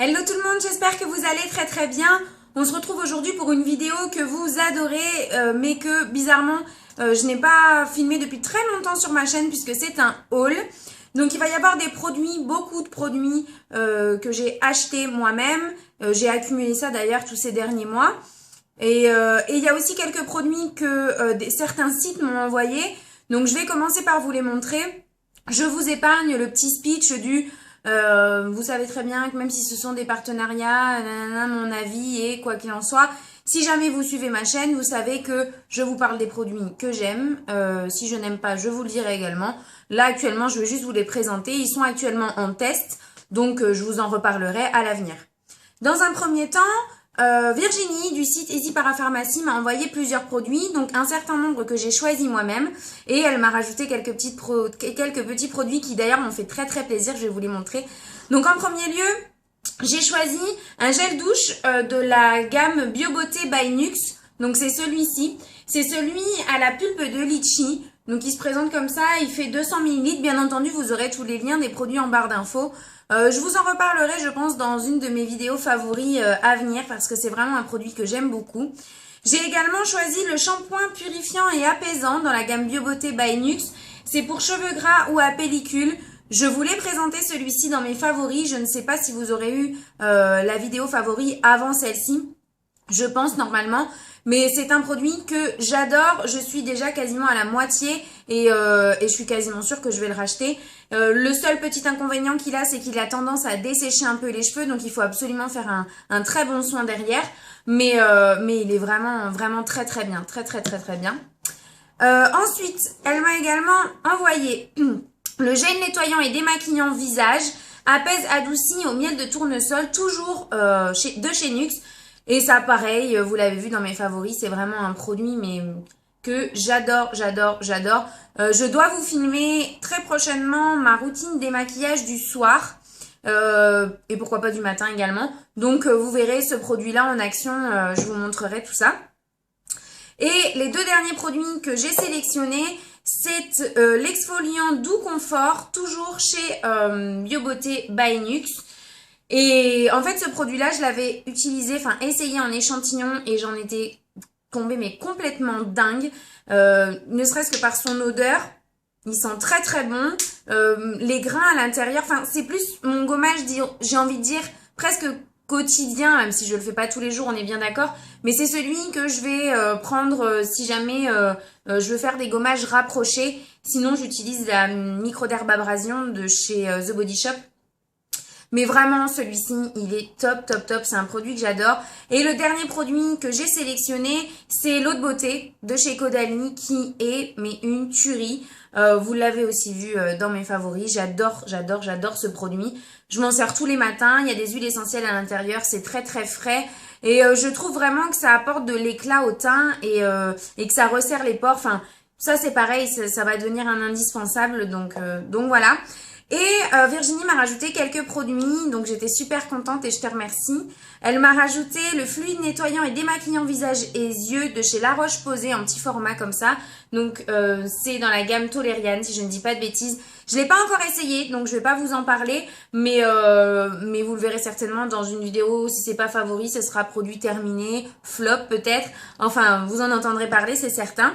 Hello tout le monde, j'espère que vous allez très bien. On se retrouve aujourd'hui pour une vidéo que vous adorez, mais que bizarrement, je n'ai pas filmé depuis très longtemps sur ma chaîne puisque c'est un haul. Donc il va y avoir des produits, beaucoup de produits que j'ai achetés moi-même. J'ai accumulé ça d'ailleurs tous ces derniers mois. Et il y a aussi quelques produits que certains sites m'ont envoyés. Donc je vais commencer par vous les montrer. Je vous épargne le petit speech du vous savez très bien que même si ce sont des partenariats, nanana, mon avis est quoi qu'il en soit. Si jamais vous suivez ma chaîne, vous savez que je vous parle des produits que j'aime. Si je n'aime pas, je vous le dirai également. Là, actuellement, je vais juste vous les présenter. Ils sont actuellement en test, donc je vous en reparlerai à l'avenir. Dans un premier temps, Virginie du site Easy Parapharmacie m'a envoyé plusieurs produits, donc un certain nombre que j'ai choisi moi-même, et elle m'a rajouté quelques petits produits qui d'ailleurs m'ont fait très plaisir, je vais vous les montrer. Donc en premier lieu, j'ai choisi un gel douche de la gamme BioBeauté by Nux, donc c'est celui-ci, c'est celui à la pulpe de litchi. Donc il se présente comme ça, il fait 200 ml, bien entendu vous aurez tous les liens des produits en barre d'infos. Je vous en reparlerai je pense dans une de mes vidéos favoris à venir parce que c'est vraiment un produit que j'aime beaucoup. J'ai également choisi le shampoing purifiant et apaisant dans la gamme BioBeauté by Nux. C'est pour cheveux gras ou à pellicule. Je voulais présenter celui-ci dans mes favoris. Je ne sais pas si vous aurez eu la vidéo favori avant celle-ci. Je pense normalement. Mais c'est un produit que j'adore, je suis déjà quasiment à la moitié et je suis quasiment sûre que je vais le racheter. Le seul petit inconvénient qu'il a, c'est qu'il a tendance à dessécher un peu les cheveux, donc il faut absolument faire un très bon soin derrière. Mais il est vraiment très bien, très bien. Ensuite, elle m'a également envoyé le gel nettoyant et démaquillant visage, apaise adouci au miel de tournesol, toujours de chez Nux. Et ça, pareil, vous l'avez vu dans mes favoris, c'est vraiment un produit mais que j'adore. Je dois vous filmer très prochainement ma routine démaquillage du soir et pourquoi pas du matin également. Donc vous verrez ce produit-là en action, je vous montrerai tout ça. Et les deux derniers produits que j'ai sélectionnés, c'est l'exfoliant Doux Confort, toujours chez BioBeauté by Nux. Et en fait, ce produit-là, je l'avais utilisé, essayé en échantillon et j'en étais tombée mais complètement dingue. Ne serait-ce que par son odeur. Il sent très bon. Les grains à l'intérieur, c'est plus mon gommage, j'ai envie de dire, presque quotidien, même si je le fais pas tous les jours, on est bien d'accord. Mais c'est celui que je vais prendre si jamais je veux faire des gommages rapprochés. Sinon, j'utilise la microdermabrasion de chez The Body Shop. Mais vraiment, celui-ci, il est top. C'est un produit que j'adore. Et le dernier produit que j'ai sélectionné, c'est l'eau de beauté de chez Caudalie qui est une tuerie. Vous l'avez aussi vu dans mes favoris. J'adore ce produit. Je m'en sers tous les matins. Il y a des huiles essentielles à l'intérieur. C'est très frais. Et je trouve vraiment que ça apporte de l'éclat au teint et que ça resserre les pores. Ça c'est pareil, ça va devenir un indispensable. Donc voilà. Et Virginie m'a rajouté quelques produits, donc j'étais super contente et je te remercie. Elle m'a rajouté le fluide nettoyant et démaquillant visage et yeux de chez La Roche-Posay en petit format comme ça. Donc c'est dans la gamme Tolériane si je ne dis pas de bêtises. Je l'ai pas encore essayé, donc je vais pas vous en parler, mais vous le verrez certainement dans une vidéo. Si c'est pas favori, ce sera produit terminé, flop peut-être. Enfin, vous en entendrez parler, c'est certain.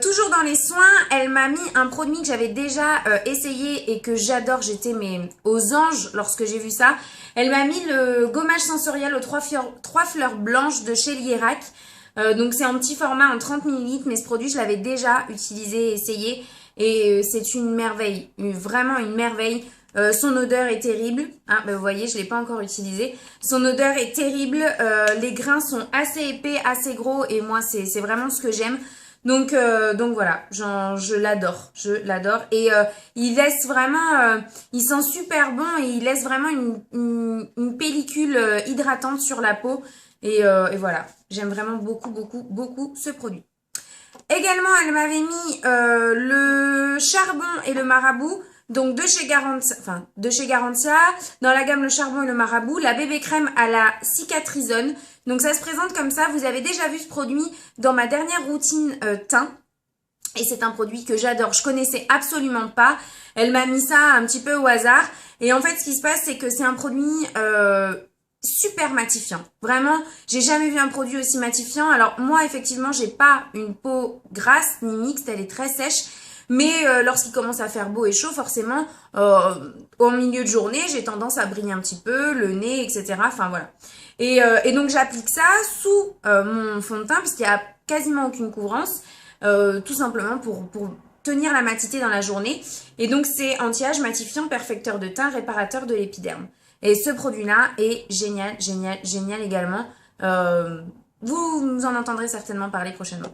Toujours dans les soins, elle m'a mis un produit que j'avais déjà essayé et que j'adore, j'étais aux anges lorsque j'ai vu ça. Elle m'a mis le gommage sensoriel aux 3 fleurs blanches de chez Lierac. Donc c'est en petit format en 30 ml, mais ce produit je l'avais déjà utilisé, essayé et c'est une merveille, vraiment une merveille. Son odeur est terrible. Vous voyez, je l'ai pas encore utilisé. Son odeur est terrible, les grains sont assez épais, assez gros et moi c'est vraiment ce que j'aime. Donc voilà, je l'adore et il laisse vraiment, il sent super bon et il laisse vraiment une pellicule hydratante sur la peau et voilà, j'aime vraiment beaucoup ce produit. Également, elle m'avait mis le charbon et le marabout. Donc de chez Garantia, dans la gamme le charbon et le marabout, la bébé crème à la cicatrisone. Donc ça se présente comme ça, vous avez déjà vu ce produit dans ma dernière routine teint. Et c'est un produit que j'adore. Je connaissais absolument pas. Elle m'a mis ça un petit peu au hasard. Et en fait, ce qui se passe, c'est que c'est un produit super matifiant. Vraiment, j'ai jamais vu un produit aussi matifiant. Alors moi, effectivement, j'ai pas une peau grasse ni mixte. Elle est très sèche. Mais lorsqu'il commence à faire beau et chaud, forcément, au milieu de journée, j'ai tendance à briller un petit peu, le nez, etc. Enfin, voilà. Et donc, j'applique ça sous mon fond de teint, puisqu'il n'y a quasiment aucune couvrance. Tout simplement pour tenir la matité dans la journée. Et donc c'est anti-âge, matifiant, perfecteur de teint, réparateur de l'épiderme. Et ce produit-là est génial, génial, génial également. Vous en entendrez certainement parler prochainement.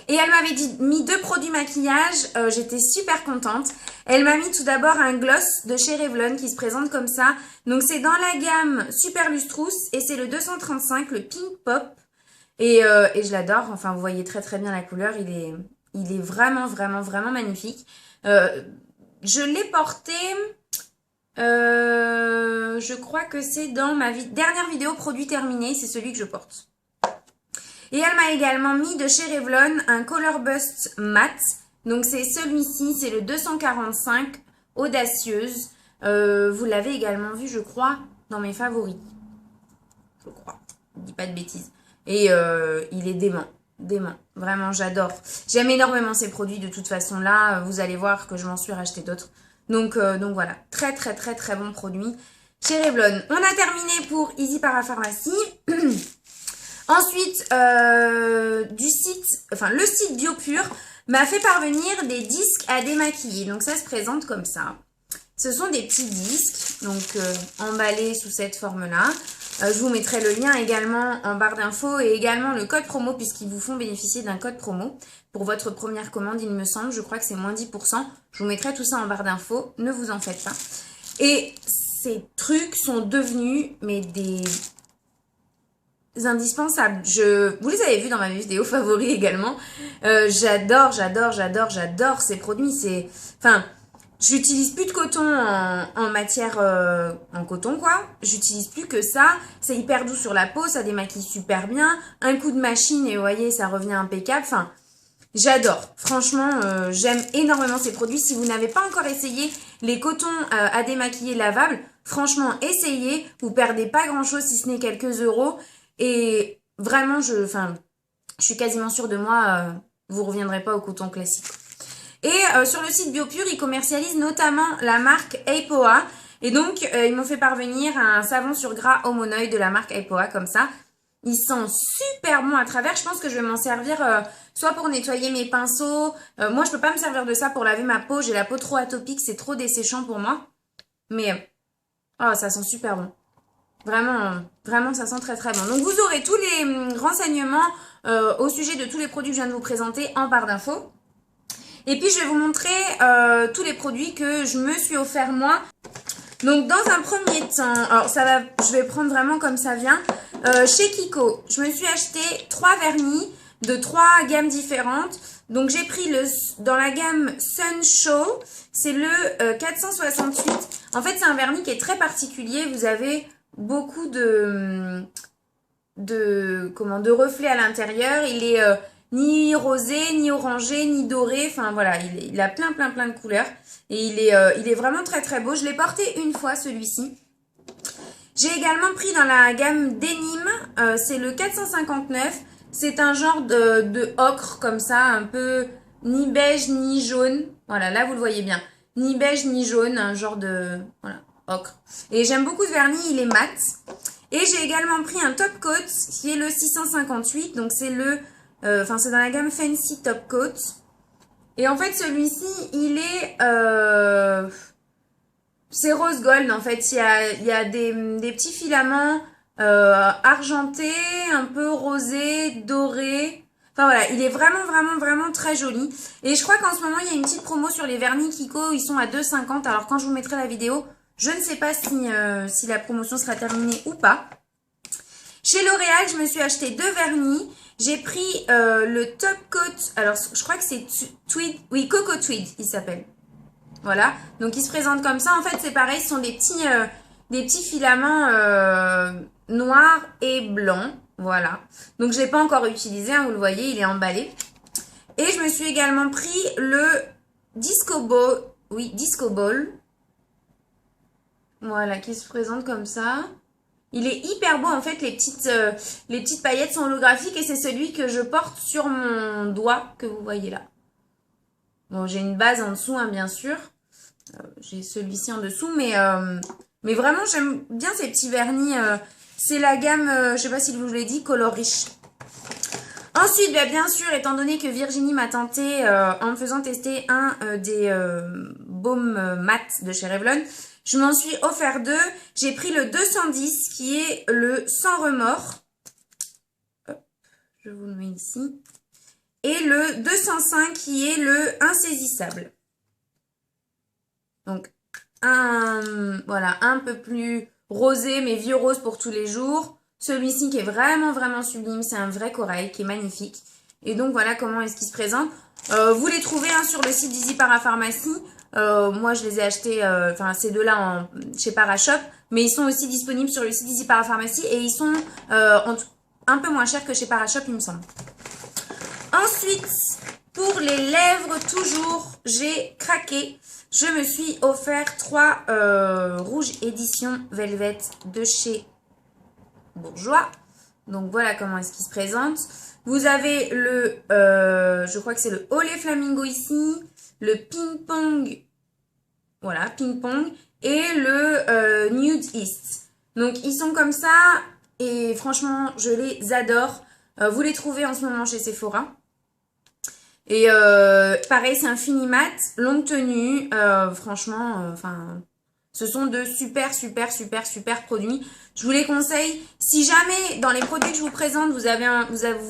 Et elle m'avait mis 2 produits maquillage, j'étais super contente. Elle m'a mis tout d'abord un gloss de chez Revlon qui se présente comme ça. Donc c'est dans la gamme Super Lustrous et c'est le 235, le Pink Pop. Et je l'adore, enfin vous voyez très très bien la couleur, il est vraiment vraiment vraiment magnifique. Je l'ai porté, je crois que c'est dans ma dernière vidéo produit terminé, c'est celui que je porte. Et elle m'a également mis de chez Revlon un Color Bust Matte, donc c'est celui-ci, c'est le 245 Audacieuse. Vous l'avez également vu je crois dans mes favoris, je crois, je dis pas de bêtises. Et il est dément, vraiment j'adore. J'aime énormément ces produits de toute façon là, vous allez voir que je m'en suis racheté d'autres. Donc voilà, très très très très bon produit chez Revlon. On a terminé pour Easy Parapharmacie. Ensuite, le site Biopure m'a fait parvenir des disques à démaquiller. Donc ça se présente comme ça. Ce sont des petits disques, donc emballés sous cette forme-là. Je vous mettrai le lien également en barre d'infos et également le code promo puisqu'ils vous font bénéficier d'un code promo pour votre première commande, il me semble. Je crois que c'est moins 10%. Je vous mettrai tout ça en barre d'infos, ne vous en faites pas. Et ces trucs sont devenus mais des indispensables. Vous les avez vus dans ma vidéo favori également. J'adore ces produits. J'utilise plus de coton en matière en coton quoi. J'utilise plus que ça. C'est hyper doux sur la peau, ça démaquille super bien. Un coup de machine et vous voyez, ça revient impeccable. Enfin, j'adore. Franchement, j'aime énormément ces produits. Si vous n'avez pas encore essayé les cotons à démaquiller lavables, franchement, essayez. Vous perdez pas grand chose si ce n'est quelques euros. Et vraiment, je suis quasiment sûre de moi, vous reviendrez pas au coton classique. Et sur le site Biopure, ils commercialisent notamment la marque Apoa. Et donc, ils m'ont fait parvenir un savon sur gras homonoïde de la marque Apoa, comme ça. Il sent super bon à travers. Je pense que je vais m'en servir soit pour nettoyer mes pinceaux. Moi, je peux pas me servir de ça pour laver ma peau. J'ai la peau trop atopique, c'est trop desséchant pour moi. Mais, ça sent super bon. Vraiment, vraiment, ça sent très très bon. Donc, vous aurez tous les renseignements au sujet de tous les produits que je viens de vous présenter en barre d'infos. Et puis, je vais vous montrer tous les produits que je me suis offert moi. Donc, dans un premier temps, alors je vais prendre vraiment comme ça vient. Chez Kiko, je me suis acheté 3 vernis de 3 gammes différentes. Donc, j'ai pris dans la gamme Sun Show, c'est le 468. En fait, c'est un vernis qui est très particulier. Vous avez beaucoup de reflets à l'intérieur. Il est ni rosé, ni orangé, ni doré. Enfin voilà, il a plein de couleurs. Et il est vraiment très très beau. Je l'ai porté une fois celui-ci. J'ai également pris dans la gamme Denim. C'est le 459. C'est un genre de ocre comme ça, un peu ni beige ni jaune. Voilà, là vous le voyez bien. Ni beige ni jaune, un genre de ocre. Et j'aime beaucoup ce vernis, il est mat. Et j'ai également pris un top coat qui est le 658. Donc c'est c'est dans la gamme Fancy Top Coat. Et en fait, celui-ci, il est... c'est rose gold, en fait. Il y a des petits filaments argentés, un peu rosés, dorés. Enfin voilà, il est vraiment très joli. Et je crois qu'en ce moment, il y a une petite promo sur les vernis Kiko. Ils sont à 2,50. Alors quand je vous mettrai la vidéo, je ne sais pas si la promotion sera terminée ou pas. Chez L'Oréal, je me suis acheté 2 vernis. J'ai pris le Top Coat, alors je crois que c'est Tweed, oui, Coco Tweed, il s'appelle. Voilà, donc il se présente comme ça. En fait, c'est pareil, ce sont des petits filaments noirs et blancs. Voilà, donc je ne l'ai pas encore utilisé, hein, vous le voyez, il est emballé. Et je me suis également pris le Disco Ball. Oui, Disco Ball. Voilà, qui se présente comme ça. Il est hyper beau, en fait, les petites paillettes sont holographiques et c'est celui que je porte sur mon doigt que vous voyez là. Bon, j'ai une base en dessous, hein, bien sûr. J'ai celui-ci en dessous, mais vraiment, j'aime bien ces petits vernis. C'est la gamme, je sais pas si je vous l'ai dit, Color Riche. Ensuite, bien sûr, étant donné que Virginie m'a tenté en me faisant tester un des baumes mat de chez Revlon, je m'en suis offert deux. J'ai pris le 210 qui est le Sans Remords. Hop, je vous le mets ici. Et le 205 qui est le Insaisissable. Donc, voilà, un peu plus rosé, mais vieux rose pour tous les jours. Celui-ci qui est vraiment, vraiment sublime. C'est un vrai corail qui est magnifique. Et donc, voilà comment est-ce qu'il se présente. Vous les trouvez sur le site d'Easy Parapharmacie. Moi, je les ai achetés, ces deux-là chez Parashop. Mais ils sont aussi disponibles sur le site d'Easy Parapharmacie. Et ils sont un peu moins chers que chez Parashop, il me semble. Ensuite, pour les lèvres, toujours, j'ai craqué. Je me suis offert 3 rouges édition Velvet de chez Bourjois. Donc, voilà comment est-ce qu'il se présente. Vous avez le, je crois que c'est le Olé Flamingo ici, le Ping Pong, voilà, Ping Pong, et le Nude East. Donc, ils sont comme ça, et franchement, je les adore. Vous les trouvez en ce moment chez Sephora. Et pareil, c'est un fini mat, longue tenue, franchement, ce sont de super produits. Je vous les conseille. Si jamais, dans les produits que je vous présente, vous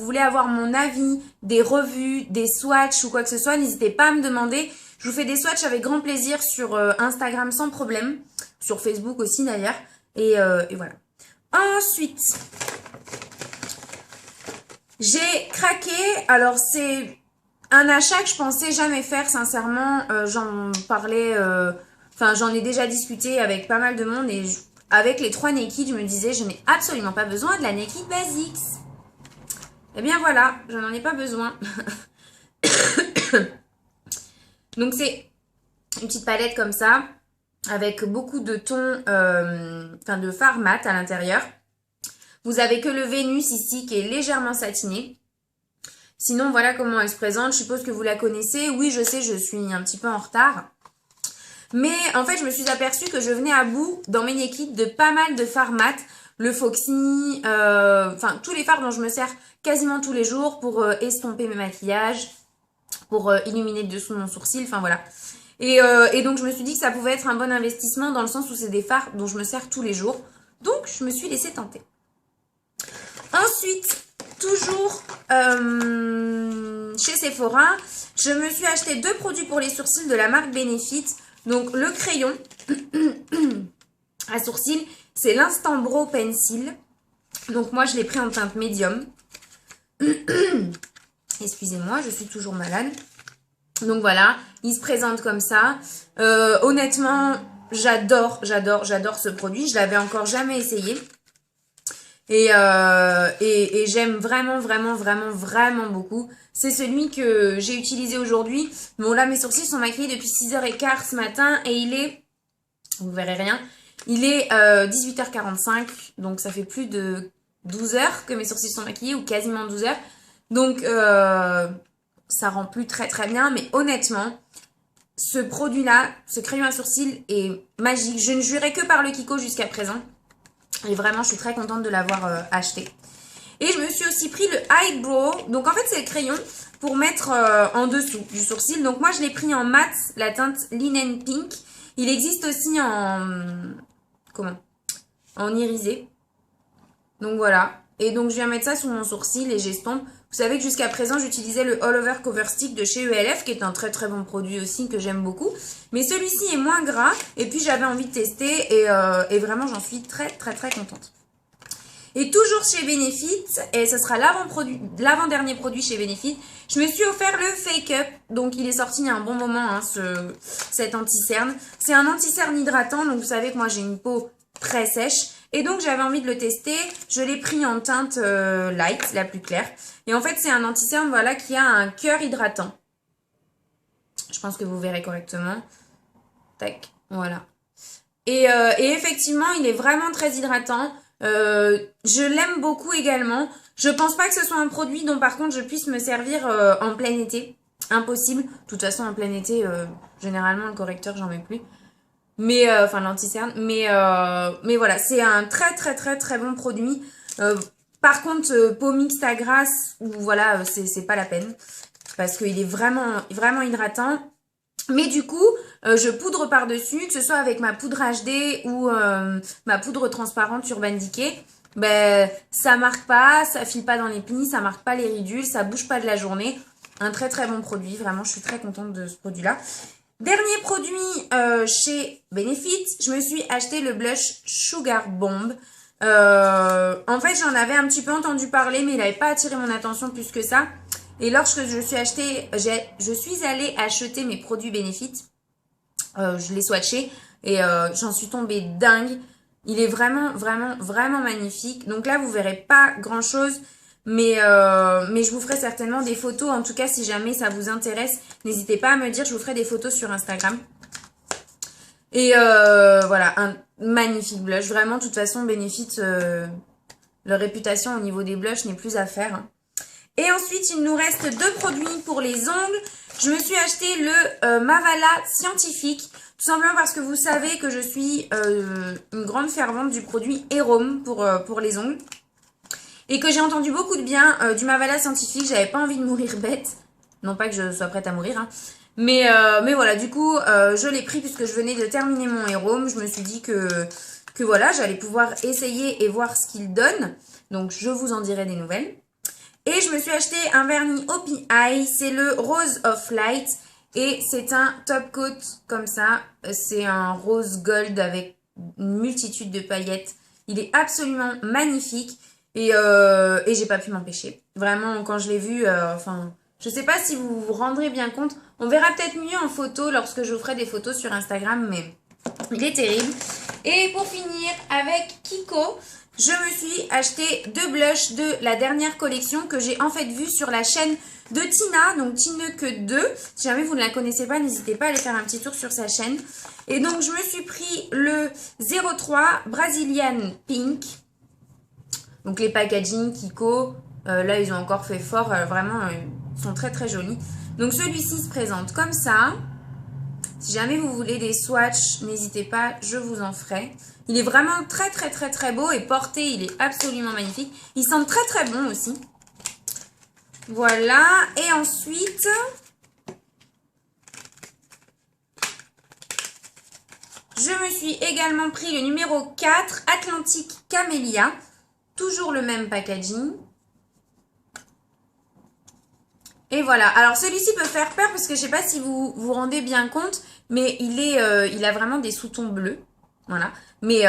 voulez avoir mon avis, des revues, des swatchs ou quoi que ce soit, n'hésitez pas à me demander. Je vous fais des swatchs avec grand plaisir sur Instagram sans problème. Sur Facebook aussi d'ailleurs. Et voilà. Ensuite, j'ai craqué. Alors, c'est un achat que je pensais jamais faire, sincèrement. J'en parlais... j'en ai déjà discuté avec pas mal de monde et avec les 3 Naked, je me disais, je n'ai absolument pas besoin de la Naked Basics. Eh bien voilà, je n'en ai pas besoin. Donc c'est une petite palette comme ça, avec beaucoup de tons, de fard mat à l'intérieur. Vous avez que le Vénus ici qui est légèrement satiné. Sinon, voilà comment elle se présente. Je suppose que vous la connaissez. Oui, je sais, je suis un petit peu en retard. Mais en fait, je me suis aperçue que je venais à bout dans mes Naked de pas mal de fards mat. Le Foxy, tous les fards dont je me sers quasiment tous les jours pour estomper mes maquillages, pour illuminer le dessous de mon sourcil, enfin voilà. Et donc, je me suis dit que ça pouvait être un bon investissement dans le sens où c'est des fards dont je me sers tous les jours. Donc, je me suis laissée tenter. Ensuite, toujours chez Sephora, je me suis acheté 2 produits pour les sourcils de la marque Benefit. Donc, le crayon à sourcils, c'est l'Instant Brow Pencil. Donc, moi, je l'ai pris en teinte médium. Excusez-moi, je suis toujours malade. Donc, voilà, il se présente comme ça. Honnêtement, j'adore ce produit. Je l'avais encore jamais essayé. Et j'aime vraiment beaucoup. C'est celui que j'ai utilisé aujourd'hui. Bon là mes sourcils sont maquillés depuis 6h15 ce matin et il est, vous verrez rien, il est 18h45. Donc ça fait plus de 12 heures que mes sourcils sont maquillés ou quasiment 12 heures. Donc ça rend plus très bien. Mais honnêtement, ce produit là, ce crayon à sourcils est magique. Je ne jurais que par le Kiko jusqu'à présent. Et vraiment, je suis très contente de l'avoir acheté. Et je me suis aussi pris le Eyebrow. Donc, en fait, c'est le crayon pour mettre en dessous du sourcil. Donc, moi, je l'ai pris en mat, la teinte Linen Pink. Il existe aussi en irisé. Donc, voilà. Et donc, je viens mettre ça sur mon sourcil et j'estompe. Vous savez que jusqu'à présent, j'utilisais le All Over Cover Stick de chez ELF, qui est un très bon produit aussi, que j'aime beaucoup. Mais celui-ci est moins gras, et puis j'avais envie de tester, et vraiment, j'en suis très contente. Et toujours chez Benefit, et ce sera l'avant-dernier produit chez Benefit, je me suis offert le Fake Up. Donc, il est sorti il y a un bon moment, cet anti-cerne. C'est un anti-cerne hydratant, donc vous savez que moi, j'ai une peau très sèche. Et donc, j'avais envie de le tester. Je l'ai pris en teinte light, la plus claire. Et en fait, c'est un anti-cerne, voilà, qui a un cœur hydratant. Je pense que vous verrez correctement. Tac, voilà. Et effectivement, il est vraiment très hydratant. Je l'aime beaucoup également. Je pense pas que ce soit un produit dont par contre je puisse me servir en plein été. Impossible. De toute façon, en plein été, généralement, le correcteur, j'en mets plus. Mais, enfin, l'anti-cerne. Mais voilà, c'est un très très très très bon produit. Par contre, peau mixte à grasse, ou voilà, c'est pas la peine. Parce qu'il est vraiment, vraiment hydratant. Mais du coup, je poudre par-dessus, que ce soit avec ma poudre HD ou ma poudre transparente Urban Decay. Ben, ça marque pas, ça file pas dans les plis, ça marque pas les ridules, ça bouge pas de la journée. Un très très bon produit, vraiment, je suis très contente de ce produit-là. Dernier produit chez Benefit, je me suis acheté le blush Sugar Bomb. En fait, j'en avais un petit peu entendu parler, mais il n'avait pas attiré mon attention plus que ça. Et lorsque je suis allée acheter mes produits Benefit, je l'ai swatché et j'en suis tombée dingue. Il est vraiment, vraiment, vraiment magnifique. Donc là, vous verrez pas grand-chose, mais je vous ferai certainement des photos. En tout cas, si jamais ça vous intéresse, n'hésitez pas à me dire. Je vous ferai des photos sur Instagram. Et voilà, un magnifique blush. Vraiment, de toute façon, Benefit, leur réputation au niveau des blushs n'est plus à faire. Et ensuite, il nous reste 2 produits pour les ongles. Je me suis acheté le Mavala Scientifique. Tout simplement parce que vous savez que je suis une grande fervente du produit Héroum pour les ongles. Et que j'ai entendu beaucoup de bien du Mavala Scientifique. J'avais pas envie de mourir bête. Non pas que je sois prête à mourir, hein. Mais voilà, du coup, je l'ai pris puisque je venais de terminer mon Héroum. Je me suis dit que voilà, j'allais pouvoir essayer et voir ce qu'il donne. Donc, je vous en dirai des nouvelles. Et je me suis acheté un vernis OPI, c'est le Rose of Light. Et c'est un top coat comme ça. C'est un rose gold avec une multitude de paillettes. Il est absolument magnifique. Et j'ai pas pu m'empêcher. Vraiment, quand je l'ai vu, enfin, je sais pas si vous vous rendrez bien compte. On verra peut-être mieux en photo lorsque je vous ferai des photos sur Instagram, mais il est terrible. Et pour finir, avec Kiko, je me suis acheté 2 blushs de la dernière collection que j'ai en fait vu sur la chaîne de Tina, donc Tineke 2. Si jamais vous ne la connaissez pas, n'hésitez pas à aller faire un petit tour sur sa chaîne. Et donc, je me suis pris le 03 Brazilian Pink. Donc, les packaging Kiko, là, ils ont encore fait fort. Vraiment, ils sont très, très jolis. Donc, celui-ci se présente comme ça. Si jamais vous voulez des swatchs, n'hésitez pas, je vous en ferai. Il est vraiment très très très très beau et porté, il est absolument magnifique. Il sent très très bon aussi. Voilà, et ensuite, je me suis également pris le numéro 4, Atlantic Camellia. Toujours le même packaging. Et voilà, alors celui-ci peut faire peur parce que je sais pas si vous vous rendez bien compte, mais il a vraiment des sous-tons bleus, voilà. Mais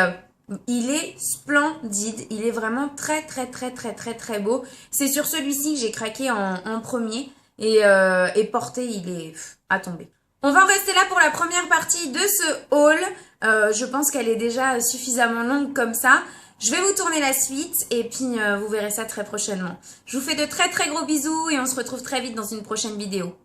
il est splendide, il est vraiment très très très très très très beau. C'est sur celui-ci que j'ai craqué en premier et porté, il est à tomber. On va en rester là pour la première partie de ce haul. Je pense qu'elle est déjà suffisamment longue comme ça. Je vais vous tourner la suite et puis vous verrez ça très prochainement. Je vous fais de très très gros bisous et on se retrouve très vite dans une prochaine vidéo.